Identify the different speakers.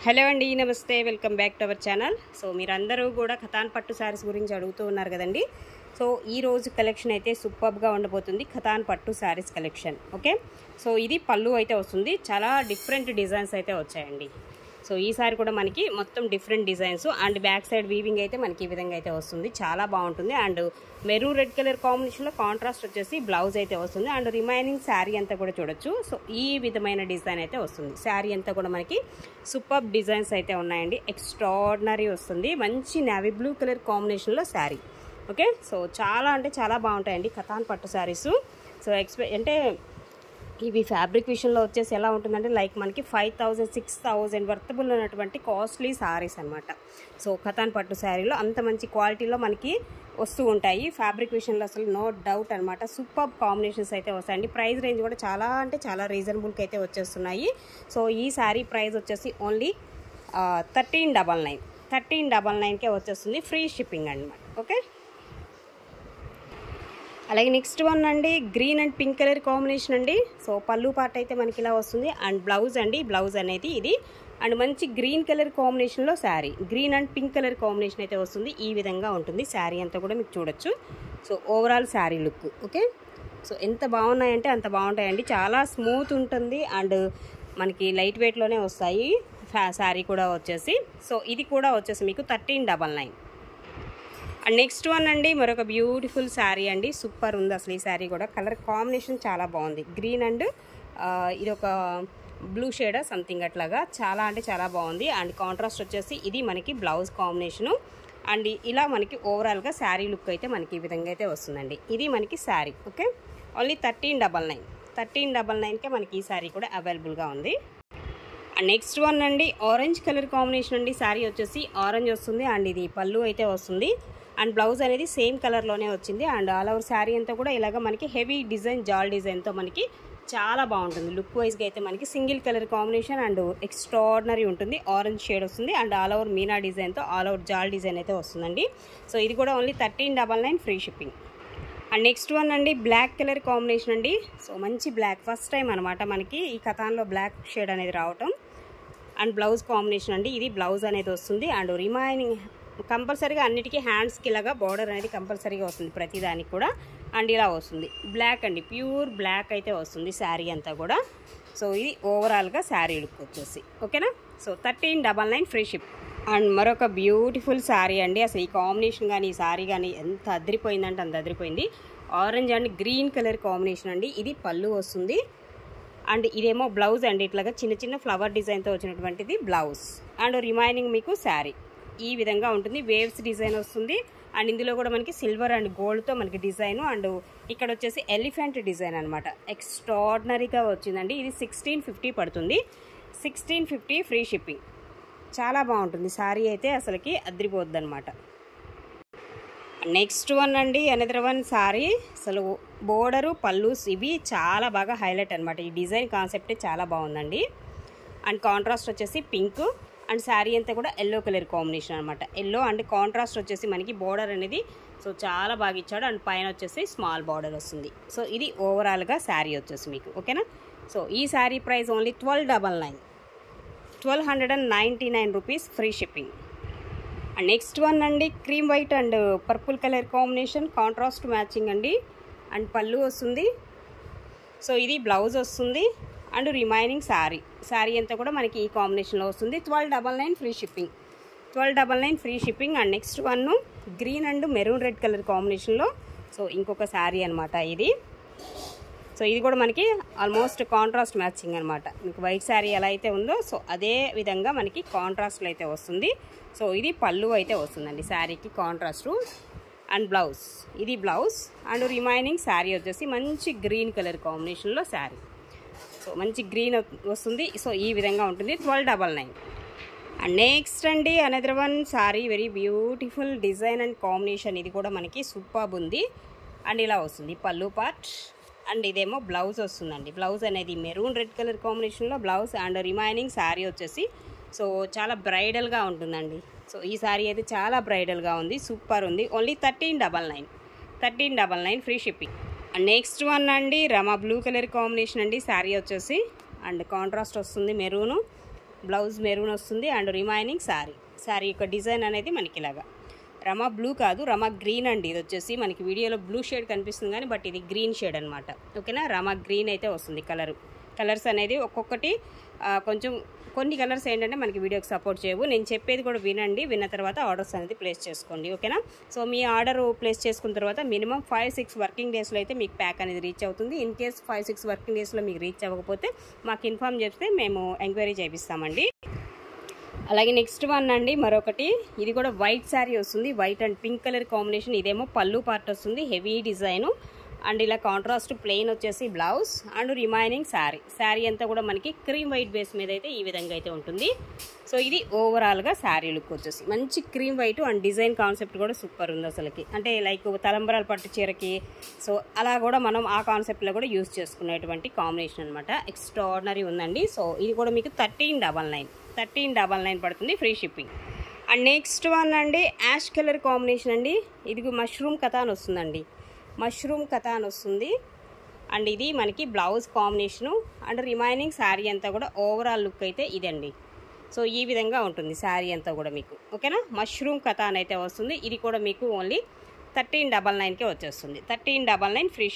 Speaker 1: Hello అండి, నమస్తే, welcome back to our channel. So మీరందరూ కూడా ఖతాన్ పట్టు శారీస్ గురించి అడుగుతూ ఉన్నారు కదండి. సో ఈ రోజు కలెక్షన్ అయితే సూపర్గా ఉండబోతుంది. ఖతాన్ పట్టు శారీస్ కలెక్షన్. ఓకే, సో ఇది పళ్ళు అయితే వస్తుంది. చాలా డిఫరెంట్ డిజైన్స్ అయితే వచ్చాయండి. సో ఈసారి కూడా మనకి మొత్తం different designs and back side weaving అయితే మనకి ఈ విధంగా అయితే వస్తుంది. చాలా బాగుంటుంది. అండ్ మెరూన్ రెడ్ కలర్ కాంబినేషన్లో కాంట్రాస్ట్ వచ్చేసి బ్లౌజ్ అయితే వస్తుంది. అండ్ రిమైనింగ్ శారీ అంతా కూడా చూడొచ్చు. సో ఈ విధమైన డిజైన్ అయితే వస్తుంది. శారీ అంతా కూడా మనకి సూపర్ డిజైన్స్ అయితే ఉన్నాయండి. ఎక్స్ట్రాడినరీ వస్తుంది. మంచి నేవీ బ్లూ కలర్ కాంబినేషన్లో శారీ. ఓకే, సో చాలా అంటే చాలా బాగుంటాయండి ఖతాన్ పట్టు శారీస్. సో అంటే ఇవి ఫ్యాబ్రిక్ విషయంలో వచ్చేసి ఎలా ఉంటుందంటే లైక్ మనకి 5000 6000 వర్తబుల్ ఉన్నటువంటి కాస్ట్లీ శారీస్ అనమాట. సో ఖతాన్ పట్టు శారీలో అంత మంచి క్వాలిటీలో మనకి వస్తూ ఉంటాయి. ఫ్యాబ్రిక్ విషయంలో అసలు నో డౌట్ అనమాట. సూపర్ కాంబినేషన్స్ అయితే వస్తాయండి. ప్రైస్ రేంజ్ కూడా చాలా అంటే చాలా రీజనబుల్కి అయితే వచ్చేస్తున్నాయి. సో ఈ శారీ ప్రైస్ వచ్చేసి ఓన్లీ 1399కే వచ్చేస్తుంది. ఫ్రీ షిప్పింగ్ అనమాట. ఓకే, అలాగే నెక్స్ట్ వన్ అండి, green and pink colour combination అండి. సో పళ్ళు పార్ట్ అయితే మనకి ఇలా వస్తుంది. అండ్ బ్లౌజ్ అండి, బ్లౌజ్ అనేది ఇది. అండ్ మంచి గ్రీన్ కలర్ కాంబినేషన్లో sari, green and pink colour combination అయితే వస్తుంది. ఈ విధంగా ఉంటుంది శారీ అంతా కూడా మీకు చూడొచ్చు. So overall sari look. Okay, so ఎంత బాగున్నాయంటే అంత బాగుంటాయండి. చాలా స్మూత్ ఉంటుంది అండ్ మనకి లైట్ వెయిట్లోనే వస్తాయి. శారీ కూడా వచ్చేసి సో ఇది కూడా వచ్చేసి మీకు 1399. అండ్ నెక్స్ట్ వన్ అండి, మరొక బ్యూటిఫుల్ శారీ అండి. సూపర్ ఉంది అసలు ఈ శారీ కూడా. కలర్ కాంబినేషన్ చాలా బాగుంది. గ్రీన్ అండ్ ఇది ఒక బ్లూ షేడ్ సంథింగ్ అట్లాగా. చాలా అంటే చాలా బాగుంది. అండ్ కాంట్రాస్ట్ వచ్చేసి ఇది మనకి బ్లౌజ్ కాంబినేషను. అండ్ ఇలా మనకి ఓవరాల్గా శారీ లుక్ అయితే మనకి ఈ విధంగా అయితే వస్తుందండి. ఇది మనకి శారీ. ఓకే, ఓన్లీ 1399కే మనకి ఈ శారీ కూడా అవైలబుల్గా ఉంది. అండ్ నెక్స్ట్ వన్ అండి, ఆరెంజ్ కలర్ కాంబినేషన్ అండి. శారీ వచ్చేసి ఆరెంజ్ వస్తుంది. అండ్ ఇది పళ్ళు అయితే వస్తుంది. అండ్ బ్లౌజ్ అనేది సేమ్ కలర్లోనే వచ్చింది. అండ్ ఆల్ ఓవర్ శారీ అంతా కూడా ఇలాగ మనకి హెవీ డిజైన్, జాల్ డిజైన్తో మనకి చాలా బాగుంటుంది. లుక్ వైజ్గా అయితే మనకి single colour combination and extraordinary ఉంటుంది. ఆరెంజ్ షేడ్ వస్తుంది. అండ్ ఆల్ ఓవర్ మీనా డిజైన్తో ఆల్ ఓవర్ జాల్ డిజైన్ అయితే వస్తుందండి. సో ఇది కూడా only 1399 free shipping. And next one అండి, బ్లాక్ కలర్ కాంబినేషన్ అండి. సో మంచి బ్లాక్, ఫస్ట్ టైం అనమాట మనకి ఈ ఖతాన్లో బ్లాక్ షేడ్ అనేది రావటం. అండ్ బ్లౌజ్ కాంబినేషన్ అండి, ఇది బ్లౌజ్ అనేది వస్తుంది. అండ్ రిమైనింగ్ కంపల్సరీగా అన్నిటికీ హ్యాండ్స్కి ఇలాగా బార్డర్ అనేది కంపల్సరీగా వస్తుంది ప్రతిదానికి కూడా. అండ్ ఇలా వస్తుంది బ్లాక్ అండి, ప్యూర్ బ్లాక్ అయితే వస్తుంది శారీ అంతా కూడా. సో ఇది ఓవరాల్గా శారీ లుక్ వచ్చేసి. ఓకేనా, సో 1399 ఫ్రీ షిప్. అండ్ మరొక బ్యూటిఫుల్ శారీ అండి. అసలు ఈ కాంబినేషన్ కానీ ఈ శారీ కానీ ఎంత అదిరిపోయిందంటే అంత అదిరిపోయింది. Orange and green colour combination అండి. ఇది పళ్ళు వస్తుంది. అండ్ ఇదేమో బ్లౌజ్ అండి. ఇట్లాగా చిన్న చిన్న ఫ్లవర్ డిజైన్తో వచ్చినటువంటిది బ్లౌజ్. అండ్ రిమైనింగ్ మీకు శారీ ఈ విధంగా ఉంటుంది. వేవ్స్ డిజైన్ వస్తుంది. అండ్ ఇందులో కూడా మనకి సిల్వర్ అండ్ గోల్డ్తో మనకి డిజైన్. అండ్ ఇక్కడ వచ్చేసి ఎలిఫెంట్ డిజైన్ అనమాట. ఎక్స్ట్రాడినరీగా వచ్చిందండి. ఇది 1650 పడుతుంది. 1650 ఫ్రీ షిప్పింగ్. చాలా బాగుంటుంది శారీ అయితే, అసలుకి అదిరిపోద్ది అనమాట. నెక్స్ట్ వన్ అండి, అనదర్ వన్ శారీ. అసలు బోర్డరు, పళ్ళు ఇవి చాలా బాగా హైలైట్ అనమాట. ఈ డిజైన్ కాన్సెప్టే చాలా బాగుందండి. అండ్ కాంట్రాస్ట్ వచ్చేసి పింక్. అండ్ శారీ అంతా కూడా ఎల్లో కలర్ కాంబినేషన్ అనమాట. ఎల్లో అండ్ కాంట్రాస్ట్ వచ్చేసి మనకి బోర్డర్ అనేది సో చాలా బాగా ఇచ్చాడు. అండ్ పైన వచ్చేసి స్మాల్ బార్డర్ వస్తుంది. సో ఇది ఓవరాల్గా శారీ వచ్చేసి మీకు. ఓకేనా, సో ఈ sari price only 1299 rupees free shipping. And next one అండి, cream white and purple colour combination, contrast matching అండి. అండ్ పళ్ళు వస్తుంది. సో ఇది బ్లౌజ్ వస్తుంది. అండ్ రిమైనింగ్ శారీ అంతా కూడా మనకి ఈ కాంబినేషన్లో వస్తుంది. 1299 free shipping. 1299 free shipping. And next one green and maroon red colour కాంబినేషన్లో సో ఇంకొక శారీ అనమాట ఇది. సో ఇది కూడా మనకి ఆల్మోస్ట్ కాంట్రాస్ట్ మ్యాచింగ్ అనమాట. మీకు వైట్ శారీ ఎలా అయితే ఉందో సో అదే విధంగా మనకి కాంట్రాస్ట్లో అయితే వస్తుంది. సో ఇది పళ్ళు అయితే వస్తుందండి శారీకి కాంట్రాస్టు. అండ్ బ్లౌజ్, ఇది బ్లౌజ్. అండ్ రిమైనింగ్ శారీ వచ్చేసి మంచి గ్రీన్ కలర్ కాంబినేషన్లో శారీ. సో మంచి గ్రీన్ వస్తుంది. సో ఈ విధంగా ఉంటుంది. 1299. అండ్ నెక్స్ట్ అండి, another one sari. Very beautiful design and combination. ఇది కూడా మనకి సూపర్ ఉంది. అండ్ ఇలా వస్తుంది పళ్ళు పార్ట్. అండ్ ఇదేమో బ్లౌజ్ వస్తుందండి. బ్లౌజ్ అనేది మెరూన్ రెడ్ కలర్ కాంబినేషన్లో బ్లౌజ్. అండ్ రిమైనింగ్ శారీ వచ్చేసి సో చాలా బ్రైడల్గా ఉంటుందండి. సో ఈ శారీ అయితే చాలా బ్రైడల్గా ఉంది. సూపర్ ఉంది. Only 1399 free shipping. And next one అండి, రమా బ్లూ కలర్ కాంబినేషన్ అండి శారీ వచ్చేసి. అండ్ కాంట్రాస్ట్ వస్తుంది మెరూను. బ్లౌజ్ మెరూన్ వస్తుంది అండ్ రిమైనింగ్ శారీ యొక్క డిజైన్ అనేది మనకి ఇలాగా రమా బ్లూ కాదు, రమా గ్రీన్ అండి. ఇది వచ్చేసి మనకి వీడియోలో బ్లూ షేడ్ కనిపిస్తుంది కానీ బట్ ఇది గ్రీన్ షేడ్ అనమాట. ఓకేనా, రమా గ్రీన్ అయితే వస్తుంది. కలర్స్ అనేది ఒక్కొక్కటి కొంచెం కొన్ని కలర్స్ ఏంటంటే మనకి వీడియోకి సపోర్ట్ చేయవు. నేను చెప్పేది కూడా వినండి, విన్న తర్వాత ఆర్డర్స్ అనేది ప్లేస్ చేసుకోండి. ఓకేనా, సో మీ ఆర్డర్ ప్లేస్ చేసుకున్న తర్వాత మినిమం 5-6 వర్కింగ్ డేస్లో అయితే మీకు ప్యాక్ అనేది రీచ్ అవుతుంది. ఇన్ కేస్ 5-6 వర్కింగ్ డేస్లో మీకు రీచ్ అవ్వకపోతే మాకు ఇన్ఫామ్ చేస్తే మేము ఎంక్వైరీ చేపిస్తామండి. అలాగే నెక్స్ట్ వన్ అండి మరొకటి, ఇది కూడా వైట్ శారీ వస్తుంది. White and pink colour combination. ఇదేమో పళ్ళు పార్ట్ వస్తుంది, హెవీ డిజైను అండ్ ఇలా కాంట్రాస్ట్ ప్లెయిన్ వచ్చేసి బ్లౌజ్ అండ్ రిమైనింగ్ శారీ అంతా కూడా మనకి క్రీమ్ వైట్ బేస్ మీద అయితే ఈ విధంగా అయితే ఉంటుంది. సో ఇది ఓవరాల్గా శారీ లుక్ వచ్చేసి మంచి cream white and design concept కూడా సూపర్ ఉంది అసలుకి. అంటే లైక్ తలంబరాల పట్టు చీరకి సో అలా కూడా మనం ఆ కాన్సెప్ట్లో కూడా యూజ్ చేసుకునేటువంటి కాంబినేషన్ అనమాట. ఎక్స్ట్రాడినరీ ఉందండి. సో ఇది కూడా మీకు 1399 పడుతుంది, free shipping. And next one అండి యాష్ కలర్ కాంబినేషన్ అండి. ఇది మష్రూమ్ కథాన్ వస్తుందండి, మష్రూమ్ కథాన్ వస్తుంది. అండ్ ఇది మనకి blouse combination and remaining sari అంతా కూడా ఓవరాల్ లుక్ అయితే ఇదండి. సో ఈ విధంగా ఉంటుంది శారీ అంతా కూడా మీకు. ఓకేనా, మష్రూమ్ కథాన్ అయితే వస్తుంది. ఇది కూడా మీకు ఓన్లీ 1399కే వచ్చేస్తుంది. 1399 ఫ్రీ